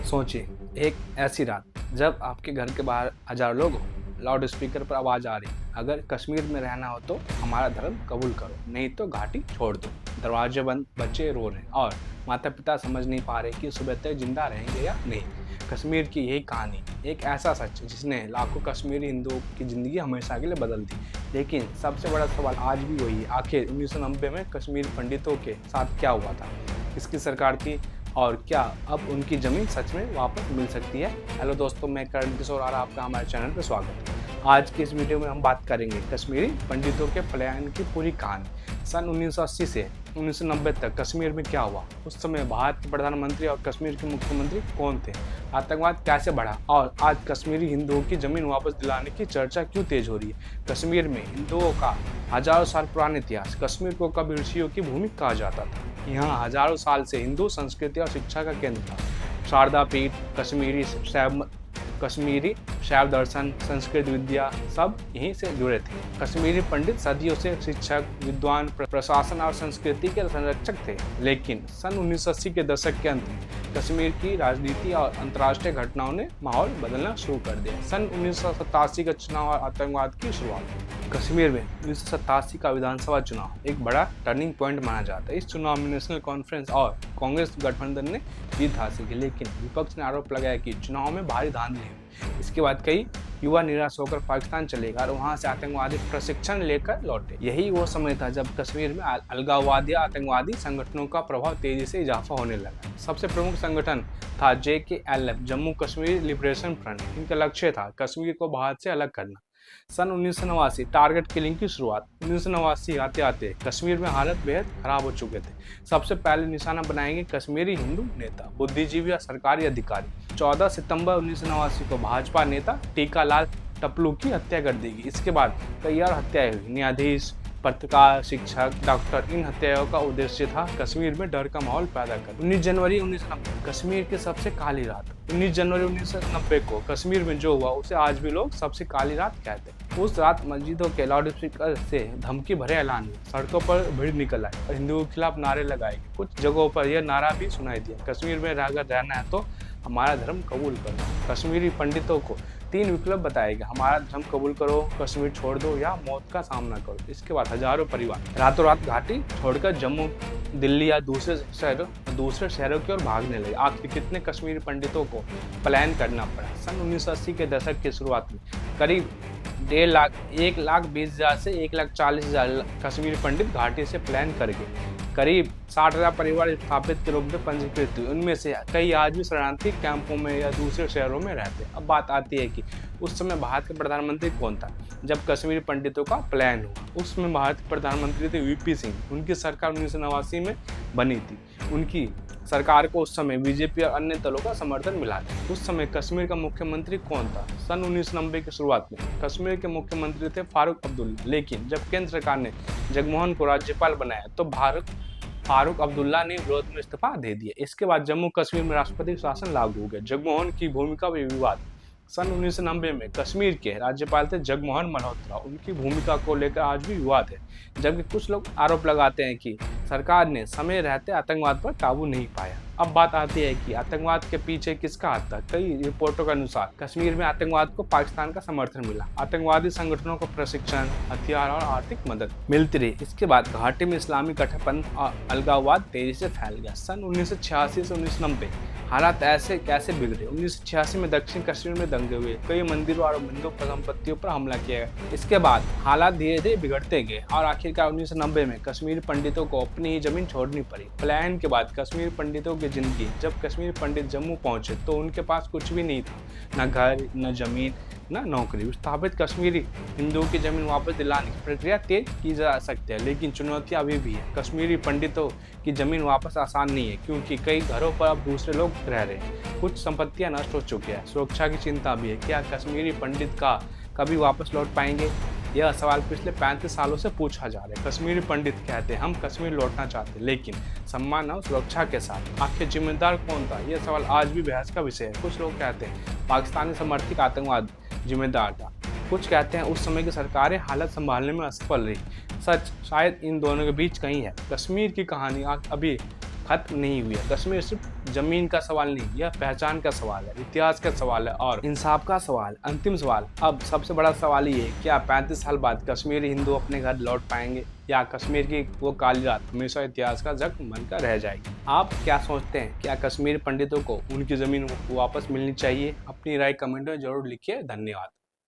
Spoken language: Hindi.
सोचिए, एक ऐसी रात जब आपके घर के बाहर हजारों लोग हों, लाउड स्पीकर पर आवाज़ आ रही, अगर कश्मीर में रहना हो तो हमारा धर्म कबूल करो, नहीं तो घाटी छोड़ दो। दरवाजे बंद, बच्चे रो रहे हैं और माता पिता समझ नहीं पा रहे कि सुबह तक जिंदा रहेंगे या नहीं। कश्मीर की यही कहानी, एक ऐसा सच जिसने लाखों कश्मीरी हिंदुओं की ज़िंदगी हमेशा के लिए बदल दी। लेकिन सबसे बड़ा सवाल आज भी वही है, आखिर 1990 में कश्मीर पंडितों के साथ क्या हुआ था, किसकी सरकार थी और क्या अब उनकी ज़मीन सच में वापस मिल सकती है। हेलो दोस्तों, मैं करण किशोर और आपका हमारे चैनल पर स्वागत है। आज की इस वीडियो में हम बात करेंगे कश्मीरी पंडितों के पलायन की पूरी कहानी। सन 1980 से 1990 तक कश्मीर में क्या हुआ, उस समय भारत के प्रधानमंत्री और कश्मीर के मुख्यमंत्री कौन थे, आतंकवाद कैसे बढ़ा और आज कश्मीरी हिंदुओं की ज़मीन वापस दिलाने की चर्चा क्यों तेज हो रही है। कश्मीर में हिंदुओं का हजारों साल पुराना इतिहास, कश्मीर को कभी ऋषियों की भूमि कहा जाता था। यहाँ हजारों साल से हिंदू संस्कृति और शिक्षा का केंद्र था। शारदा पीठ, कश्मीरी शैव दर्शन, संस्कृत विद्या सब यहीं से जुड़े थे। कश्मीरी पंडित सदियों से शिक्षक, विद्वान, प्रशासन और संस्कृति के संरक्षक थे। लेकिन सन 1980 के दशक के अंत में कश्मीर की राजनीति और अंतर्राष्ट्रीय घटनाओं ने माहौल बदलना शुरू कर दिया। सन 1987 का चुनाव और आतंकवाद की शुरुआत। कश्मीर में 1987 का विधानसभा चुनाव एक बड़ा टर्निंग पॉइंट माना जाता है। इस चुनाव में नेशनल कॉन्फ्रेंस और कांग्रेस गठबंधन ने जीत हासिल की, लेकिन विपक्ष ने आरोप लगाया कि चुनाव में भारी धांधली हुई। इसके बाद कई युवा निराश होकर पाकिस्तान चले गए और वहां से आतंकवादी प्रशिक्षण लेकर लौटे। यही वो समय था जब कश्मीर में अलगाववादी आतंकवादी संगठनों का प्रभाव तेजी से इजाफा होने लगा। सबसे प्रमुख संगठन था JKLF, Jammu Kashmir liberation front. इनका लक्ष्य था कश्मीर को भारत से अलग करना। सन 1989 टारगेट किलिंग की शुरुआत। 1989 आते आते कश्मीर में हालत बेहद खराब हो चुके थे। सबसे पहले निशाना बनाएंगे कश्मीरी हिंदू नेता, बुद्धिजीवी और सरकारी अधिकारी। 14 सितंबर 1989 को भाजपा नेता टीका लाल टपलू की हत्या कर दी गई। इसके बाद कई और हत्याएं हुई। न्यायाधीश, पत्रकार, शिक्षक, डॉक्टर। इन हत्याओं का उद्देश्य था कश्मीर में डर का माहौल पैदा करना। 19 जनवरी 1990 कश्मीर की सबसे काली रात। 19 जनवरी 1990 को कश्मीर में जो हुआ उसे आज भी लोग सबसे काली रात कहते हैं। उस रात मस्जिदों के लाउड स्पीकर से धमकी भरे ऐलान हुए, सड़कों पर भीड़ निकल आई और हिंदुओं के खिलाफ नारे लगाए गए। कुछ जगहों पर यह नारा भी सुनाई दिया, कश्मीर में अगर रहना है तो हमारा धर्म कबूल करो। कश्मीरी पंडितों को 3 विकल्प बताए गए, हमारा धर्म कबूल करो, कश्मीर छोड़ दो या मौत का सामना करो। इसके बाद हजारों परिवार रातों रात घाटी छोड़कर जम्मू, दिल्ली या दूसरे शहरों की ओर भागने लगे। आखिर कितने कश्मीरी पंडितों को पलायन करना पड़ा। सन 1980 के दशक की शुरुआत में करीब 1,20,000 से 1,40,000 कश्मीरी पंडित घाटी से पलायन कर गए। करीब 60,000 परिवार स्थापित के रूप में पंजीकृत हुए। उनमें से कई आज भी शरणार्थी कैंपों में या दूसरे शहरों में रहते हैं। अब बात आती है कि उस समय भारत के प्रधानमंत्री कौन था जब कश्मीरी पंडितों का पलायन हुआ। उस समय भारत के प्रधानमंत्री थे VP सिंह। उनकी सरकार 1989 में बनी थी। उनकी सरकार को उस समय बीजेपी और अन्य दलों का समर्थन मिला था। उस समय कश्मीर का मुख्यमंत्री कौन था। सन 1990 की शुरुआत में कश्मीर के मुख्यमंत्री थे फारूक अब्दुल्ला, लेकिन जब केंद्र सरकार ने जगमोहन को राज्यपाल बनाया तो फारूक अब्दुल्ला ने विरोध में इस्तीफा दे दिया। इसके बाद जम्मू कश्मीर में राष्ट्रपति शासन लागू हो गया। जगमोहन की भूमिका में विवाद। सन 1990 में कश्मीर के राज्यपाल थे जगमोहन मल्होत्रा। उनकी भूमिका को लेकर आज भी विवाद है, जबकि कुछ लोग आरोप लगाते हैं कि सरकार ने समय रहते आतंकवाद पर काबू नहीं पाया। अब बात आती है कि आतंकवाद के पीछे किसका हाथ था। कई रिपोर्टों के अनुसार कश्मीर में आतंकवाद को पाकिस्तान का समर्थन मिला। आतंकवादी संगठनों को प्रशिक्षण, हथियार और आर्थिक मदद मिलती रही। इसके बाद घाटी में इस्लामी कट्टरपंथ और अलगाववाद तेजी से फैल गया। सन 1986 से 1990 हालात ऐसे कैसे बिगड़े। 1986 में दक्षिण कश्मीर में दंगे हुए, कई मंदिरों और हिंदू संपत्तियों पर हमला किया गया। इसके बाद हालात धीरे धीरे बिगड़ते गए और आखिरकार 1990 में कश्मीरी पंडितों को अपनी ही जमीन छोड़नी पड़ी। पलायन के बाद कश्मीरी पंडितों की जिंदगी। जब कश्मीरी पंडित जम्मू पहुंचे तो उनके पास कुछ भी नहीं था, न घर, न जमीन, न नौकरी। विस्थापित कश्मीरी हिंदुओं की जमीन वापस दिलाने की प्रक्रिया तेज की जा सकती है, लेकिन चुनौतियां अभी भी है। कश्मीरी पंडितों की जमीन वापस आसान नहीं है, क्योंकि कई घरों पर अब दूसरे लोग रह रहे हैं। कुछ संपत्तियां नष्ट हो चुकी है। सुरक्षा की चिंता भी है। क्या कश्मीरी पंडित का कभी वापस लौट पाएंगे, यह सवाल पिछले 35 सालों से पूछा जा रहा है। कश्मीरी पंडित कहते हैं हम कश्मीर लौटना चाहते, लेकिन सम्मान और सुरक्षा के साथ। आखिर जिम्मेदार कौन था, यह सवाल आज भी बहस का विषय है। कुछ लोग कहते हैं पाकिस्तानी समर्थित आतंकवाद जिम्मेदार था, कुछ कहते हैं उस समय की सरकारें हालत संभालने में असफल रही। सच शायद इन दोनों के बीच कहीं है। कश्मीर की कहानी अभी खत्म नहीं हुई है। कश्मीर सिर्फ जमीन का सवाल नहीं, यह पहचान का सवाल है, इतिहास का सवाल है और इंसाफ का सवाल। अंतिम सवाल, अब सबसे बड़ा सवाल ये है, क्या 35 साल बाद कश्मीरी हिंदू अपने घर लौट पाएंगे या कश्मीर की वो काली रात हमेशा इतिहास का जख्म बनकर रह जाएगी? आप क्या सोचते हैं, क्या कश्मीरी पंडितों को उनकी जमीन वापस मिलनी चाहिए? अपनी राय कमेंट में जरूर लिखिए। धन्यवाद।